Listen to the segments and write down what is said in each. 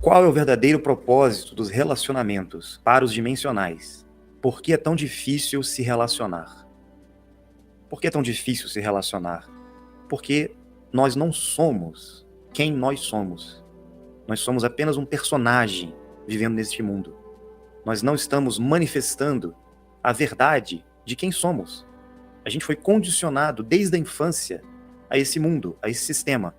Qual é o verdadeiro propósito dos relacionamentos para os dimensionais? Por que é tão difícil se relacionar? Por que é tão difícil se relacionar? Porque nós não somos quem nós somos. Nós somos apenas um personagem vivendo neste mundo. Nós não estamos manifestando a verdade de quem somos. A gente foi condicionado desde a infância a esse mundo, a esse sistema.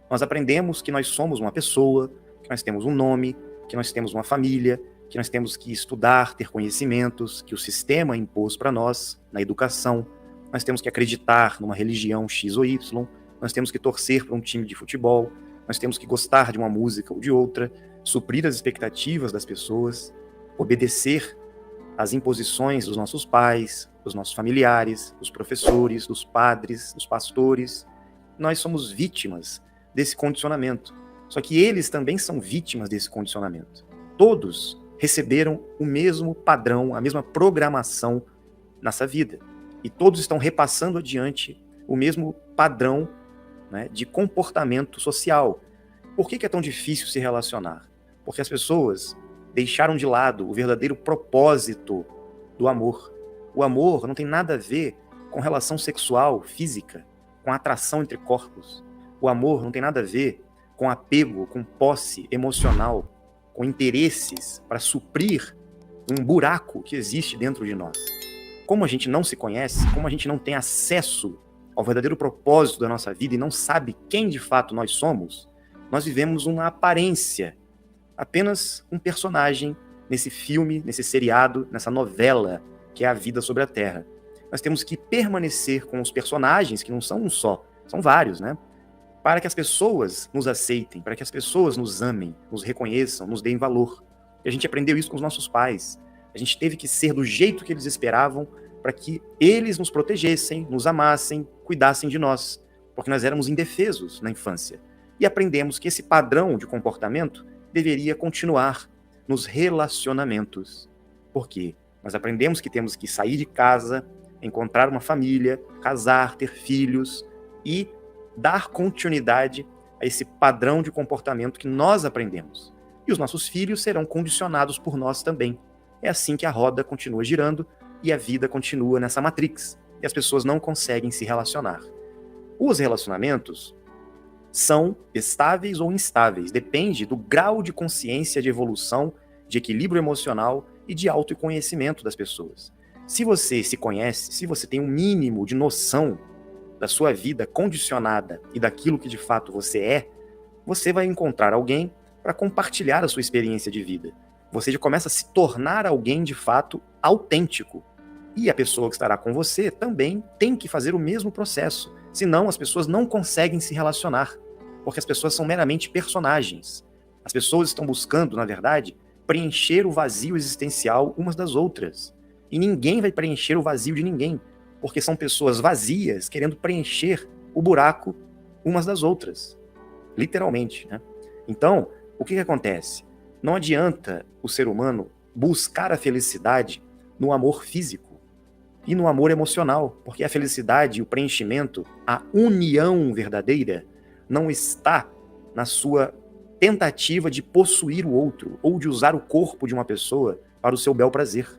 Nós aprendemos que nós somos uma pessoa, que nós temos um nome, que nós temos uma família, que nós temos que estudar, ter conhecimentos, que o sistema impôs para nós, na educação. Nós temos que acreditar numa religião X ou Y, nós temos que torcer para um time de futebol, nós temos que gostar de uma música ou de outra, suprir as expectativas das pessoas, obedecer às imposições dos nossos pais, dos nossos familiares, dos professores, dos padres, dos pastores. Nós somos vítimas desse condicionamento. Só que eles também são vítimas desse condicionamento. Todos receberam o mesmo padrão, a mesma programação nessa vida. E todos estão repassando adiante o mesmo padrão, né, de comportamento social. Por que é tão difícil se relacionar? Porque as pessoas deixaram de lado o verdadeiro propósito do amor. O amor não tem nada a ver com relação sexual, física, com atração entre corpos. O amor não tem nada a ver com apego, com posse emocional, com interesses para suprir um buraco que existe dentro de nós. Como a gente não se conhece, como a gente não tem acesso ao verdadeiro propósito da nossa vida e não sabe quem de fato nós somos, nós vivemos uma aparência, apenas um personagem nesse filme, nesse seriado, nessa novela que é a vida sobre a Terra. Nós temos que permanecer com os personagens, que não são um só, são vários, né? Para que as pessoas nos aceitem, para que as pessoas nos amem, nos reconheçam, nos deem valor. E a gente aprendeu isso com os nossos pais. A gente teve que ser do jeito que eles esperavam para que eles nos protegessem, nos amassem, cuidassem de nós, porque nós éramos indefesos na infância. E aprendemos que esse padrão de comportamento deveria continuar nos relacionamentos. Por quê? Nós aprendemos que temos que sair de casa, encontrar uma família, casar, ter filhos e dar continuidade a esse padrão de comportamento que nós aprendemos. E os nossos filhos serão condicionados por nós também. É assim que a roda continua girando e a vida continua nessa matrix. E as pessoas não conseguem se relacionar. Os relacionamentos são estáveis ou instáveis, depende do grau de consciência, de evolução, de equilíbrio emocional e de autoconhecimento das pessoas. Se você se conhece, se você tem um mínimo de noção da sua vida condicionada e daquilo que de fato você é, você vai encontrar alguém para compartilhar a sua experiência de vida. Você já começa a se tornar alguém de fato autêntico. E a pessoa que estará com você também tem que fazer o mesmo processo. Senão as pessoas não conseguem se relacionar. Porque as pessoas são meramente personagens. As pessoas estão buscando, na verdade, preencher o vazio existencial umas das outras. E ninguém vai preencher o vazio de ninguém. Porque são pessoas vazias querendo preencher o buraco umas das outras. Literalmente, né? Então, o que acontece? Não adianta o ser humano buscar a felicidade no amor físico e no amor emocional, porque a felicidade e o preenchimento, a união verdadeira, não está na sua tentativa de possuir o outro ou de usar o corpo de uma pessoa para o seu bel prazer.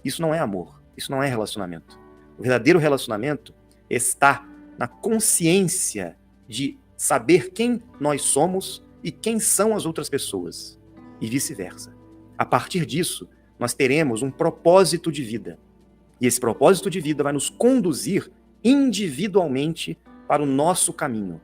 Isso não é amor, isso não é relacionamento. O verdadeiro relacionamento está na consciência de saber quem nós somos e quem são as outras pessoas, e vice-versa. A partir disso, nós teremos um propósito de vida. E esse propósito de vida vai nos conduzir individualmente para o nosso caminho.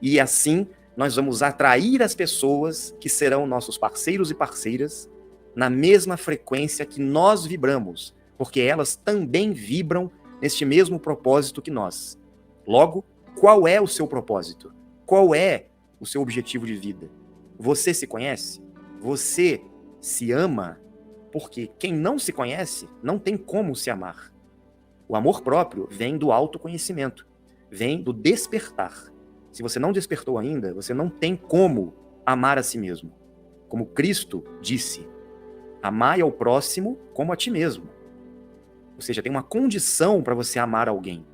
E assim, nós vamos atrair as pessoas que serão nossos parceiros e parceiras na mesma frequência que nós vibramos, porque elas também vibram neste mesmo propósito que nós. Logo, qual é o seu propósito? Qual é o seu objetivo de vida? Você se conhece? Você se ama? Porque quem não se conhece não tem como se amar. O amor próprio vem do autoconhecimento, vem do despertar. Se você não despertou ainda, você não tem como amar a si mesmo. Como Cristo disse, amai ao próximo como a ti mesmo. Ou seja, tem uma condição para você amar alguém.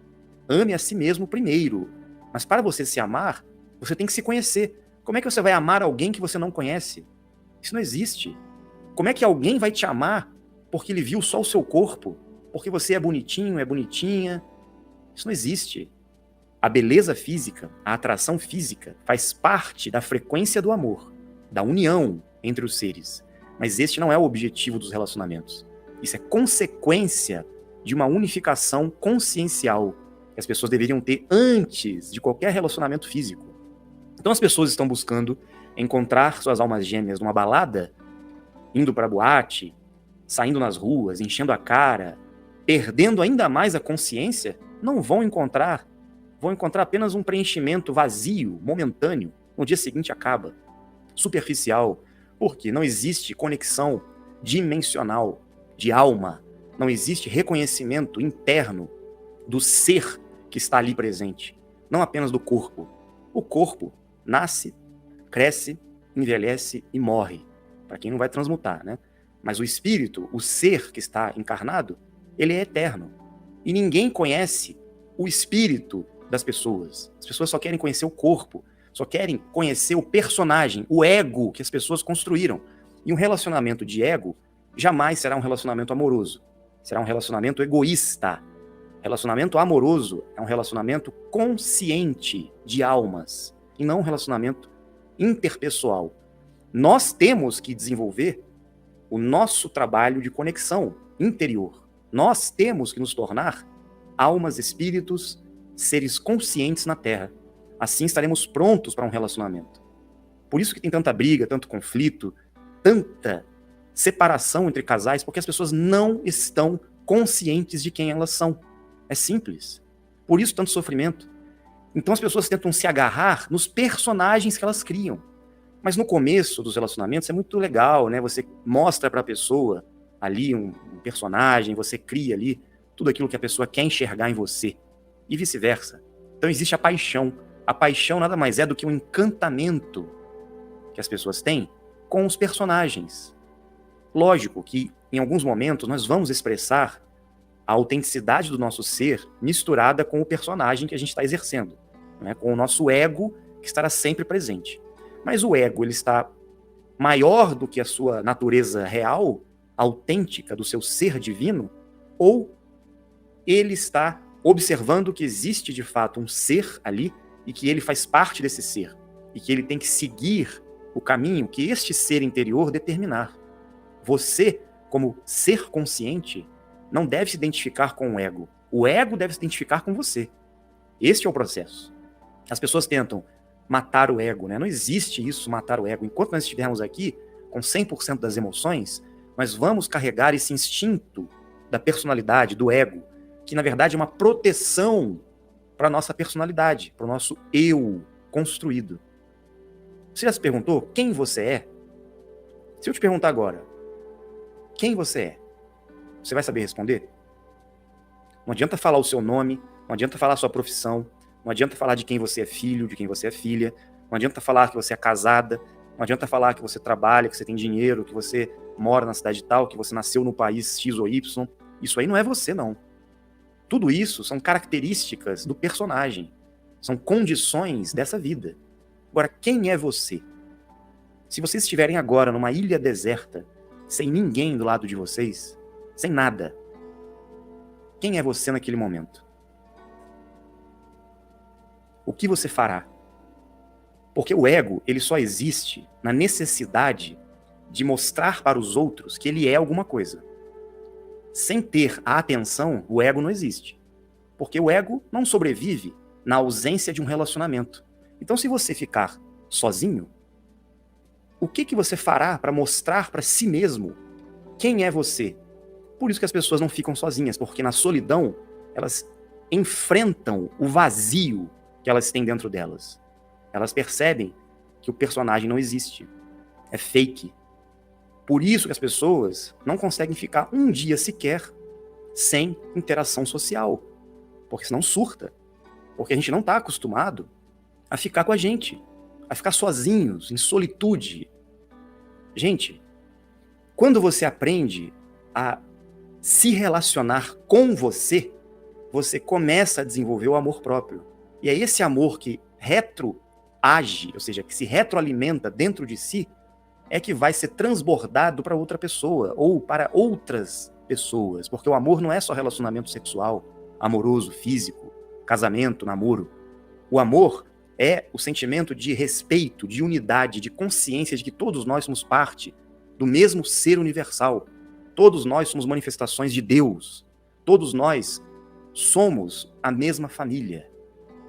Ame a si mesmo primeiro. Mas para você se amar, você tem que se conhecer. Como é que você vai amar alguém que você não conhece? Isso não existe. Como é que alguém vai te amar porque ele viu só o seu corpo? Porque você é bonitinho, é bonitinha? Isso não existe. A beleza física, a atração física, faz parte da frequência do amor, da união entre os seres. Mas este não é o objetivo dos relacionamentos. Isso é consequência de uma unificação consciencial que as pessoas deveriam ter antes de qualquer relacionamento físico. Então as pessoas estão buscando encontrar suas almas gêmeas numa balada, indo para boate, saindo nas ruas, enchendo a cara, perdendo ainda mais a consciência, não vão encontrar apenas um preenchimento vazio, momentâneo, no dia seguinte acaba. Superficial, porque não existe conexão dimensional de alma, não existe reconhecimento interno do ser que está ali presente, não apenas do corpo. O corpo nasce, cresce, envelhece e morre, para quem não vai transmutar, né? Mas o espírito, o ser que está encarnado, ele é eterno. E ninguém conhece o espírito das pessoas. As pessoas só querem conhecer o corpo, só querem conhecer o personagem, o ego que as pessoas construíram. E um relacionamento de ego jamais será um relacionamento amoroso. Será um relacionamento egoísta. Relacionamento amoroso é um relacionamento consciente de almas, e não um relacionamento interpessoal. Nós temos que desenvolver o nosso trabalho de conexão interior. Nós temos que nos tornar almas, espíritos, seres conscientes na Terra. Assim estaremos prontos para um relacionamento. Por isso que tem tanta briga, tanto conflito, tanta separação entre casais, porque as pessoas não estão conscientes de quem elas são. É simples. Por isso tanto sofrimento. Então as pessoas tentam se agarrar nos personagens que elas criam. Mas no começo dos relacionamentos é muito legal, né? Você mostra para a pessoa ali um personagem, você cria ali tudo aquilo que a pessoa quer enxergar em você. E vice-versa. Então existe a paixão. A paixão nada mais é do que um encantamento que as pessoas têm com os personagens. Lógico que em alguns momentos nós vamos expressar a autenticidade do nosso ser misturada com o personagem que a gente está exercendo, né? Com o nosso ego que estará sempre presente. Mas o ego, ele está maior do que a sua natureza real, autêntica, do seu ser divino, ou ele está observando que existe de fato um ser ali e que ele faz parte desse ser e que ele tem que seguir o caminho que este ser interior determinar. Você, como ser consciente, não deve se identificar com o ego. O ego deve se identificar com você. Este é o processo. As pessoas tentam matar o ego, né? Não existe isso, matar o ego. Enquanto nós estivermos aqui, com 100% das emoções, nós vamos carregar esse instinto da personalidade, do ego, que na verdade é uma proteção para a nossa personalidade, para o nosso eu construído. Você já se perguntou quem você é? Se eu te perguntar agora, quem você é? Você vai saber responder? Não adianta falar o seu nome, não adianta falar a sua profissão, não adianta falar de quem você é filho, de quem você é filha, não adianta falar que você é casada, não adianta falar que você trabalha, que você tem dinheiro, que você mora na cidade tal, que você nasceu no país X ou Y. Isso aí não é você, não. Tudo isso são características do personagem, são condições dessa vida. Agora, quem é você? Se vocês estiverem agora numa ilha deserta, sem ninguém do lado de vocês, sem nada, quem é você naquele momento? O que você fará? Porque o ego, ele só existe na necessidade de mostrar para os outros que ele é alguma coisa. Sem ter a atenção, o ego não existe. Porque o ego não sobrevive na ausência de um relacionamento. Então, se você ficar sozinho, o que você fará para mostrar para si mesmo quem é você? Por isso que as pessoas não ficam sozinhas, porque na solidão elas enfrentam o vazio que elas têm dentro delas. Elas percebem que o personagem não existe. É fake. Por isso que as pessoas não conseguem ficar um dia sequer sem interação social. Porque senão surta. Porque a gente não está acostumado a ficar com a gente. A ficar sozinhos, em solitude. Gente, quando você aprende a se relacionar com você, você começa a desenvolver o amor próprio. E é esse amor que retroage, ou seja, que se retroalimenta dentro de si, é que vai ser transbordado para outra pessoa ou para outras pessoas, porque o amor não é só relacionamento sexual, amoroso, físico, casamento, namoro. O amor é o sentimento de respeito, de unidade, de consciência de que todos nós somos parte do mesmo ser universal. Todos nós somos manifestações de Deus. Todos nós somos a mesma família.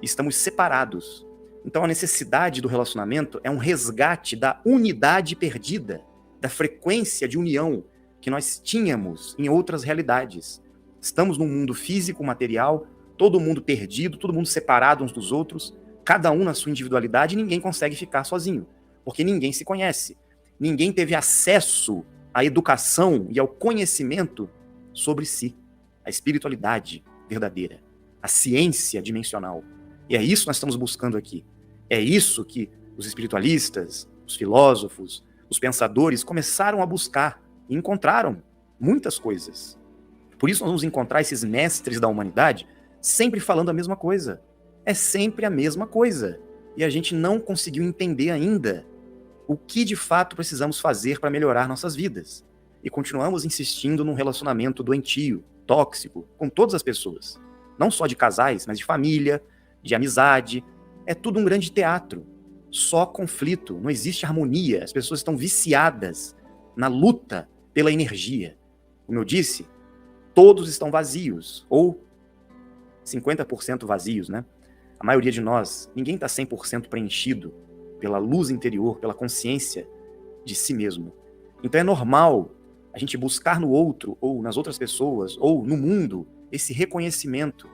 Estamos separados. Então a necessidade do relacionamento é um resgate da unidade perdida, da frequência de união que nós tínhamos em outras realidades. Estamos num mundo físico, material, todo mundo perdido, todo mundo separado uns dos outros, cada um na sua individualidade, e ninguém consegue ficar sozinho, porque ninguém se conhece. Ninguém teve acesso à educação e ao conhecimento sobre si, a espiritualidade verdadeira, a ciência dimensional. E é isso que nós estamos buscando aqui. É isso que os espiritualistas, os filósofos, os pensadores começaram a buscar e encontraram muitas coisas. Por isso nós vamos encontrar esses mestres da humanidade sempre falando a mesma coisa. É sempre a mesma coisa. E a gente não conseguiu entender ainda o que de fato precisamos fazer para melhorar nossas vidas. E continuamos insistindo num relacionamento doentio, tóxico, com todas as pessoas. Não só de casais, mas de família, de amizade. É tudo um grande teatro. Só conflito, não existe harmonia. As pessoas estão viciadas na luta pela energia. Como eu disse, todos estão vazios, ou 50% vazios, né? A maioria de nós, ninguém está 100% preenchido pela luz interior, pela consciência de si mesmo. Então é normal a gente buscar no outro, ou nas outras pessoas, ou no mundo, esse reconhecimento.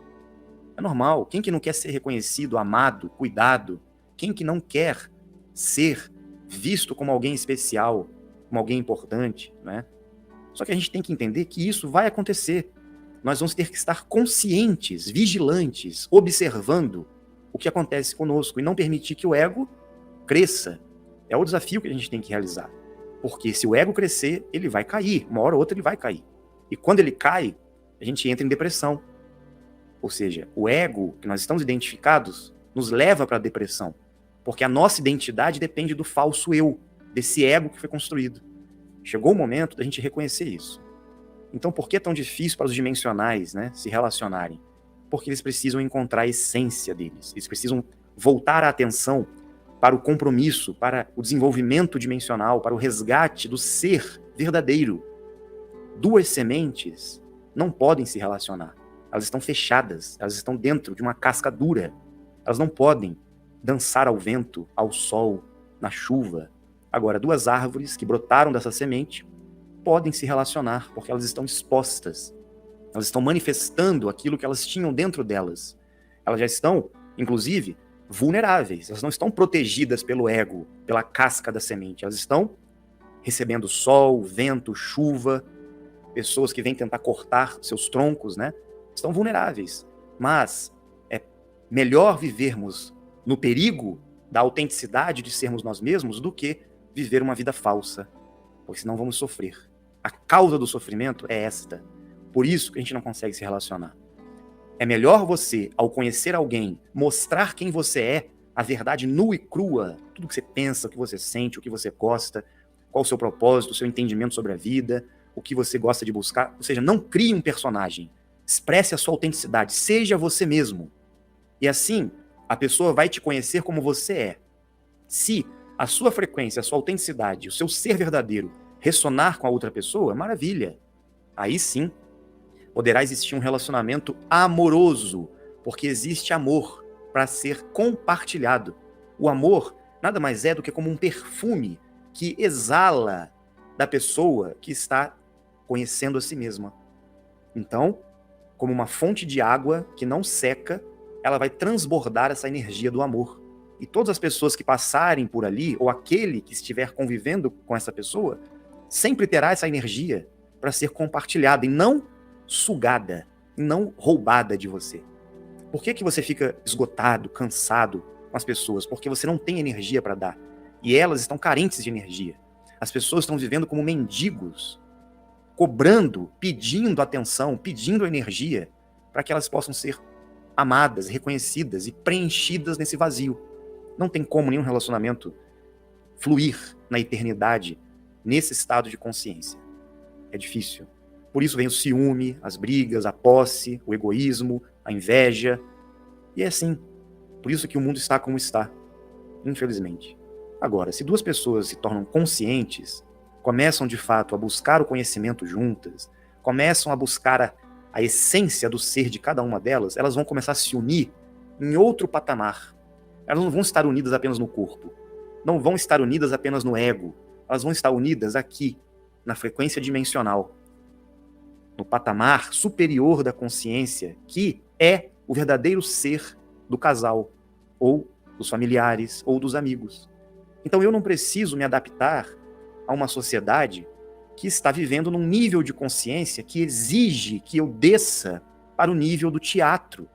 É normal. Quem que não quer ser reconhecido, amado, cuidado? Quem que não quer ser visto como alguém especial, como alguém importante, né? Só que a gente tem que entender que isso vai acontecer. Nós vamos ter que estar conscientes, vigilantes, observando o que acontece conosco e não permitir que o ego cresça. É o desafio que a gente tem que realizar. Porque se o ego crescer, ele vai cair. Uma hora ou outra ele vai cair. E quando ele cai, a gente entra em depressão. Ou seja, o ego que nós estamos identificados nos leva para a depressão. Porque a nossa identidade depende do falso eu, desse ego que foi construído. Chegou o momento da gente reconhecer isso. Então, por que é tão difícil para os dimensionais, né, se relacionarem? Porque eles precisam encontrar a essência deles. Eles precisam voltar a atenção para o compromisso, para o desenvolvimento dimensional, para o resgate do ser verdadeiro. Duas sementes não podem se relacionar. Elas estão fechadas, elas estão dentro de uma casca dura. Elas não podem dançar ao vento, ao sol, na chuva. Agora, duas árvores que brotaram dessa semente podem se relacionar, porque elas estão expostas. Elas estão manifestando aquilo que elas tinham dentro delas. Elas já estão, inclusive, vulneráveis. Elas não estão protegidas pelo ego, pela casca da semente. Elas estão recebendo sol, vento, chuva. Pessoas que vêm tentar cortar seus troncos, né? Estão vulneráveis. Mas é melhor vivermos no perigo da autenticidade de sermos nós mesmos do que viver uma vida falsa, porque senão vamos sofrer. A causa do sofrimento é esta. Por isso que a gente não consegue se relacionar. É melhor você, ao conhecer alguém, mostrar quem você é, a verdade nua e crua, tudo que você pensa, o que você sente, o que você gosta, qual o seu propósito, o seu entendimento sobre a vida, o que você gosta de buscar. Ou seja, não crie um personagem. Expresse a sua autenticidade, seja você mesmo. E assim, a pessoa vai te conhecer como você é. Se a sua frequência, a sua autenticidade, o seu ser verdadeiro ressonar com a outra pessoa, maravilha. Aí sim, poderá existir um relacionamento amoroso, porque existe amor para ser compartilhado. O amor nada mais é do que como um perfume que exala da pessoa que está conhecendo a si mesma. Então, como uma fonte de água que não seca, ela vai transbordar essa energia do amor. E todas as pessoas que passarem por ali, ou aquele que estiver convivendo com essa pessoa, sempre terá essa energia para ser compartilhada e não sugada, e não roubada de você. Por que você fica esgotado, cansado com as pessoas? Porque você não tem energia para dar. E elas estão carentes de energia. As pessoas estão vivendo como mendigos, cobrando, pedindo atenção, pedindo energia, para que elas possam ser amadas, reconhecidas e preenchidas nesse vazio. Não tem como nenhum relacionamento fluir na eternidade nesse estado de consciência. É difícil. Por isso vem o ciúme, as brigas, a posse, o egoísmo, a inveja. E é assim. Por isso que o mundo está como está, infelizmente. Agora, se duas pessoas se tornam conscientes, começam de fato a buscar o conhecimento juntas, começam a buscar a essência do ser de cada uma delas, elas vão começar a se unir em outro patamar. Elas não vão estar unidas apenas no corpo, não vão estar unidas apenas no ego, elas vão estar unidas aqui, na frequência dimensional, no patamar superior da consciência, que é o verdadeiro ser do casal, ou dos familiares, ou dos amigos. Então eu não preciso me adaptar a uma sociedade que está vivendo num nível de consciência que exige que eu desça para o nível do teatro,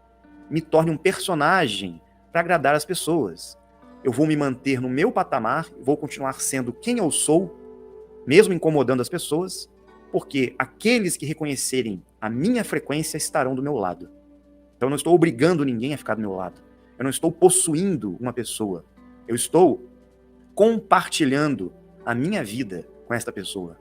me torne um personagem para agradar as pessoas. Eu vou me manter no meu patamar, vou continuar sendo quem eu sou, mesmo incomodando as pessoas, porque aqueles que reconhecerem a minha frequência estarão do meu lado. Então eu não estou obrigando ninguém a ficar do meu lado. Eu não estou possuindo uma pessoa. Eu estou compartilhando a minha vida com esta pessoa.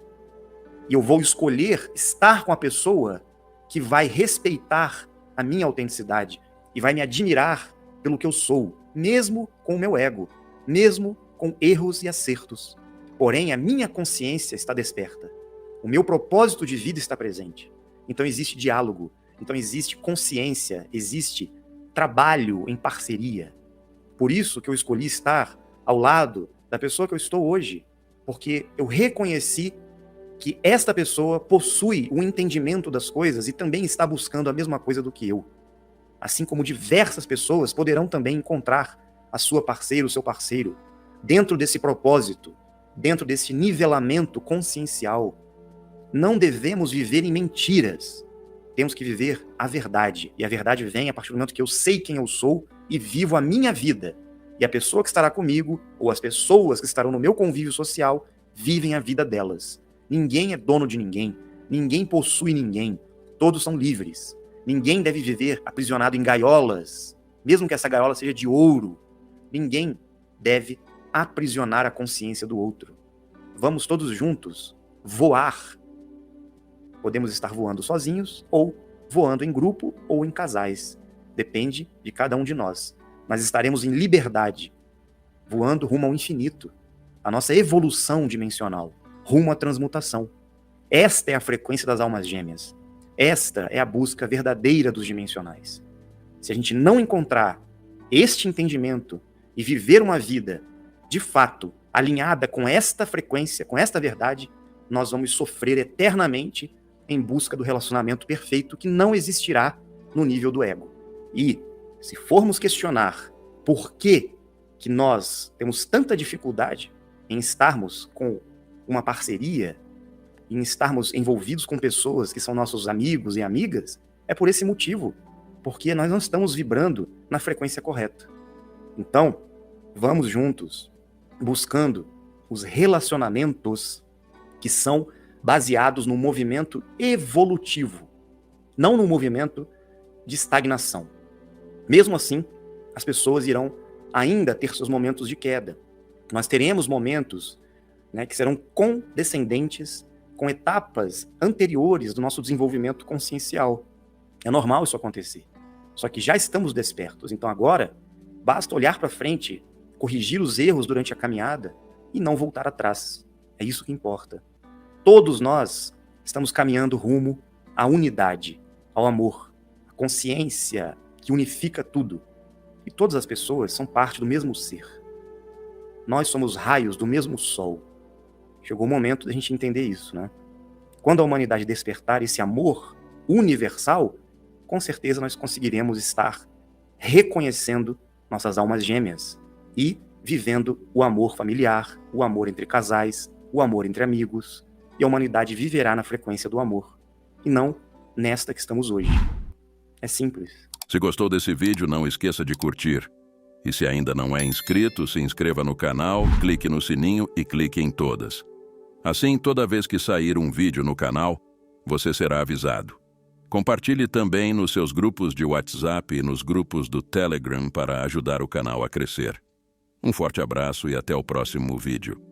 E eu vou escolher estar com a pessoa que vai respeitar a minha autenticidade e vai me admirar pelo que eu sou, mesmo com o meu ego, mesmo com erros e acertos. Porém, a minha consciência está desperta. O meu propósito de vida está presente. Então existe diálogo, então existe consciência, existe trabalho em parceria. Por isso que eu escolhi estar ao lado da pessoa que eu estou hoje, porque eu reconheci que esta pessoa possui um entendimento das coisas e também está buscando a mesma coisa do que eu. Assim como diversas pessoas poderão também encontrar a sua parceira, o seu parceiro, dentro desse propósito, dentro desse nivelamento consciencial. Não devemos viver em mentiras. Temos que viver a verdade. E a verdade vem a partir do momento que eu sei quem eu sou e vivo a minha vida. E a pessoa que estará comigo, ou as pessoas que estarão no meu convívio social, vivem a vida delas. Ninguém é dono de ninguém. Ninguém possui ninguém. Todos são livres. Ninguém deve viver aprisionado em gaiolas, mesmo que essa gaiola seja de ouro. Ninguém deve aprisionar a consciência do outro. Vamos todos juntos voar. Podemos estar voando sozinhos, ou voando em grupo, ou em casais. Depende de cada um de nós. Mas estaremos em liberdade, voando rumo ao infinito. A nossa evolução dimensional, rumo à transmutação. Esta é a frequência das almas gêmeas. Esta é a busca verdadeira dos dimensionais. Se a gente não encontrar este entendimento e viver uma vida, de fato, alinhada com esta frequência, com esta verdade, nós vamos sofrer eternamente em busca do relacionamento perfeito que não existirá no nível do ego. E, se formos questionar por que nós temos tanta dificuldade em estarmos com uma parceria, em estarmos envolvidos com pessoas que são nossos amigos e amigas, é por esse motivo, porque nós não estamos vibrando na frequência correta. Então, vamos juntos, buscando os relacionamentos que são baseados no movimento evolutivo, não no movimento de estagnação. Mesmo assim, as pessoas irão ainda ter seus momentos de queda. Nós teremos momentos, que serão condescendentes com etapas anteriores do nosso desenvolvimento consciencial. É normal isso acontecer. Só que já estamos despertos. Então agora, basta olhar para frente, corrigir os erros durante a caminhada e não voltar atrás. É isso que importa. Todos nós estamos caminhando rumo à unidade, ao amor, à consciência que unifica tudo. E todas as pessoas são parte do mesmo ser. Nós somos raios do mesmo sol. Chegou o momento da gente entender isso, né? Quando a humanidade despertar esse amor universal, com certeza nós conseguiremos estar reconhecendo nossas almas gêmeas e vivendo o amor familiar, o amor entre casais, o amor entre amigos, e a humanidade viverá na frequência do amor, e não nesta que estamos hoje. É simples. Se gostou desse vídeo, não esqueça de curtir. E se ainda não é inscrito, se inscreva no canal, clique no sininho e clique em todas. Assim, toda vez que sair um vídeo no canal, você será avisado. Compartilhe também nos seus grupos de WhatsApp e nos grupos do Telegram para ajudar o canal a crescer. Um forte abraço e até o próximo vídeo.